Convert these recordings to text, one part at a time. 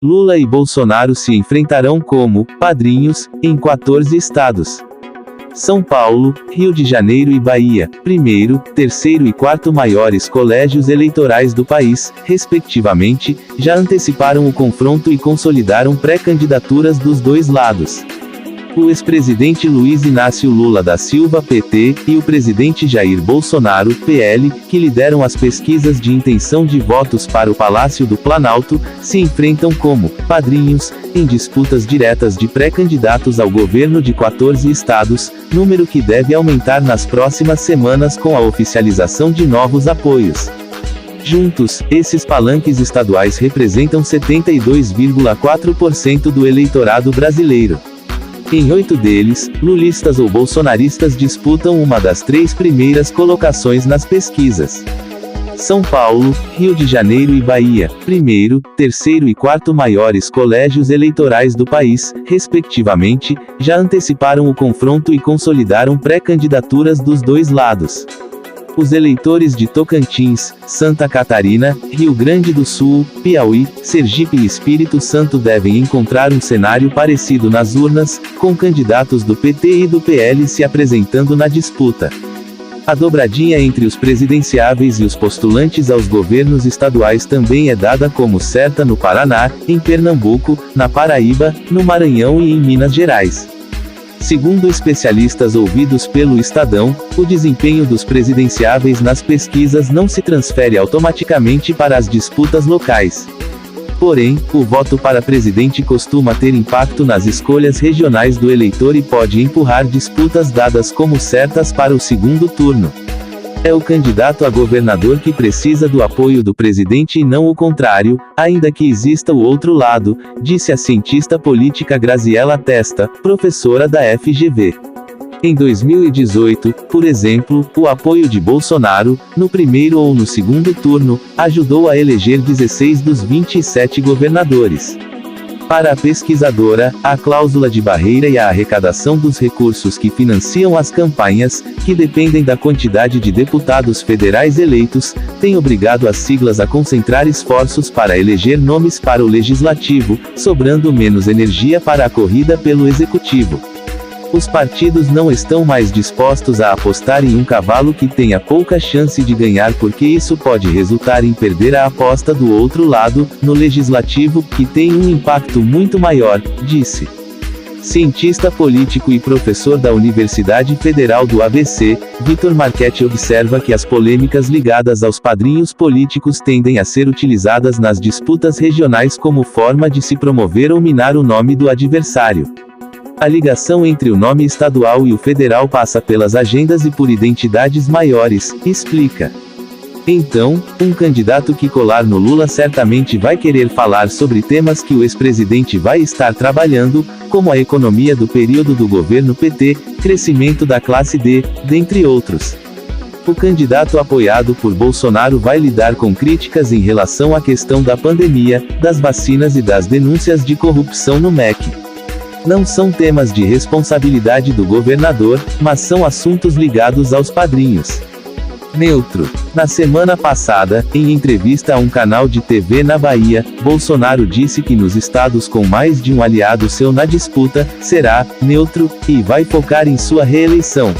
Lula e Bolsonaro se enfrentarão como padrinhos em 14 estados. São Paulo, Rio de Janeiro e Bahia, primeiro, terceiro e quarto maiores colégios eleitorais do país, respectivamente, já anteciparam o confronto e consolidaram pré-candidaturas dos dois lados. O ex-presidente Luiz Inácio Lula da Silva, PT, e o presidente Jair Bolsonaro, PL, que lideram as pesquisas de intenção de votos para o Palácio do Planalto, se enfrentam como padrinhos em disputas diretas de pré-candidatos ao governo de 14 estados, número que deve aumentar nas próximas semanas com a oficialização de novos apoios. Juntos, esses palanques estaduais representam 72,4% do eleitorado brasileiro. Em 8 deles, lulistas ou bolsonaristas disputam uma das 3 primeiras colocações nas pesquisas. São Paulo, Rio de Janeiro e Bahia, primeiro, terceiro e quarto maiores colégios eleitorais do país, respectivamente, já anteciparam o confronto e consolidaram pré-candidaturas dos dois lados. Os eleitores de Tocantins, Santa Catarina, Rio Grande do Sul, Piauí, Sergipe e Espírito Santo devem encontrar um cenário parecido nas urnas, com candidatos do PT e do PL se apresentando na disputa. A dobradinha entre os presidenciáveis e os postulantes aos governos estaduais também é dada como certa no Paraná, em Pernambuco, na Paraíba, no Maranhão e em Minas Gerais. Segundo especialistas ouvidos pelo Estadão, o desempenho dos presidenciáveis nas pesquisas não se transfere automaticamente para as disputas locais. Porém, o voto para presidente costuma ter impacto nas escolhas regionais do eleitor e pode empurrar disputas dadas como certas para o segundo turno. É o candidato a governador que precisa do apoio do presidente e não o contrário, ainda que exista o outro lado, disse a cientista política Graziela Testa, professora da FGV. Em 2018, por exemplo, o apoio de Bolsonaro, no primeiro ou no segundo turno, ajudou a eleger 16 dos 27 governadores. Para a pesquisadora, a cláusula de barreira e a arrecadação dos recursos que financiam as campanhas, que dependem da quantidade de deputados federais eleitos, têm obrigado as siglas a concentrar esforços para eleger nomes para o legislativo, sobrando menos energia para a corrida pelo executivo. Os partidos não estão mais dispostos a apostar em um cavalo que tenha pouca chance de ganhar porque isso pode resultar em perder a aposta do outro lado, no legislativo, que tem um impacto muito maior, disse. Cientista político e professor da Universidade Federal do ABC, Vitor Marchetti observa que as polêmicas ligadas aos padrinhos políticos tendem a ser utilizadas nas disputas regionais como forma de se promover ou minar o nome do adversário. A ligação entre o nome estadual e o federal passa pelas agendas e por identidades maiores, explica. Então, um candidato que colar no Lula certamente vai querer falar sobre temas que o ex-presidente vai estar trabalhando, como a economia do período do governo PT, crescimento da classe D, dentre outros. O candidato apoiado por Bolsonaro vai lidar com críticas em relação à questão da pandemia, das vacinas e das denúncias de corrupção no MEC. Não são temas de responsabilidade do governador, mas são assuntos ligados aos padrinhos. Neutro. Na semana passada, em entrevista a um canal de TV na Bahia, Bolsonaro disse que nos estados com mais de um aliado seu na disputa, será neutro, e vai focar em sua reeleição.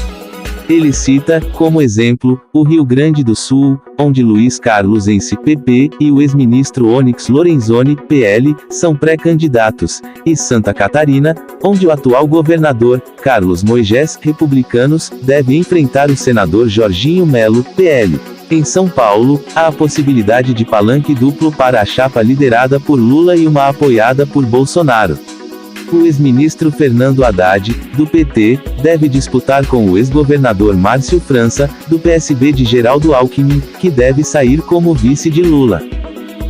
Ele cita, como exemplo, o Rio Grande do Sul, onde Luiz Carlos Ence, PP, e o ex-ministro Onyx Lorenzoni, PL, são pré-candidatos, e Santa Catarina, onde o atual governador, Carlos Moisés, republicanos, deve enfrentar o senador Jorginho Melo, PL. Em São Paulo, há a possibilidade de palanque duplo para a chapa liderada por Lula e uma apoiada por Bolsonaro. O ex-ministro Fernando Haddad, do PT, deve disputar com o ex-governador Márcio França, do PSB de Geraldo Alckmin, que deve sair como vice de Lula.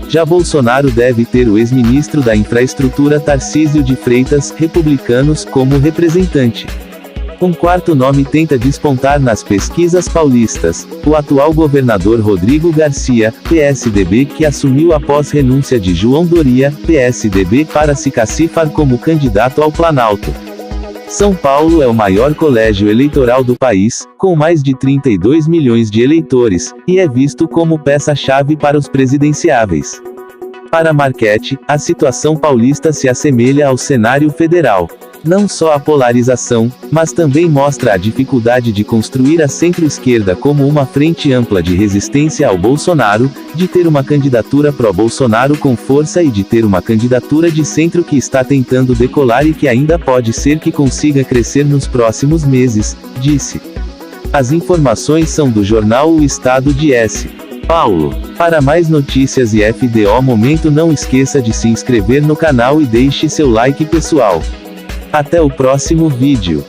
Já Bolsonaro deve ter o ex-ministro da Infraestrutura Tarcísio de Freitas, republicanos, como representante. Um quarto nome tenta despontar nas pesquisas paulistas, o atual governador Rodrigo Garcia, PSDB, que assumiu após renúncia de João Doria, PSDB, para se cacifar como candidato ao Planalto. São Paulo é o maior colégio eleitoral do país, com mais de 32 milhões de eleitores, e é visto como peça-chave para os presidenciáveis. Para Marchetti, a situação paulista se assemelha ao cenário federal. Não só a polarização, mas também mostra a dificuldade de construir a centro-esquerda como uma frente ampla de resistência ao Bolsonaro, de ter uma candidatura pró-Bolsonaro com força e de ter uma candidatura de centro que está tentando decolar e que ainda pode ser que consiga crescer nos próximos meses, disse. As informações são do jornal O Estado de S. Paulo. Para mais notícias e FDO Momento, não esqueça de se inscrever no canal e deixe seu like pessoal. Até o próximo vídeo.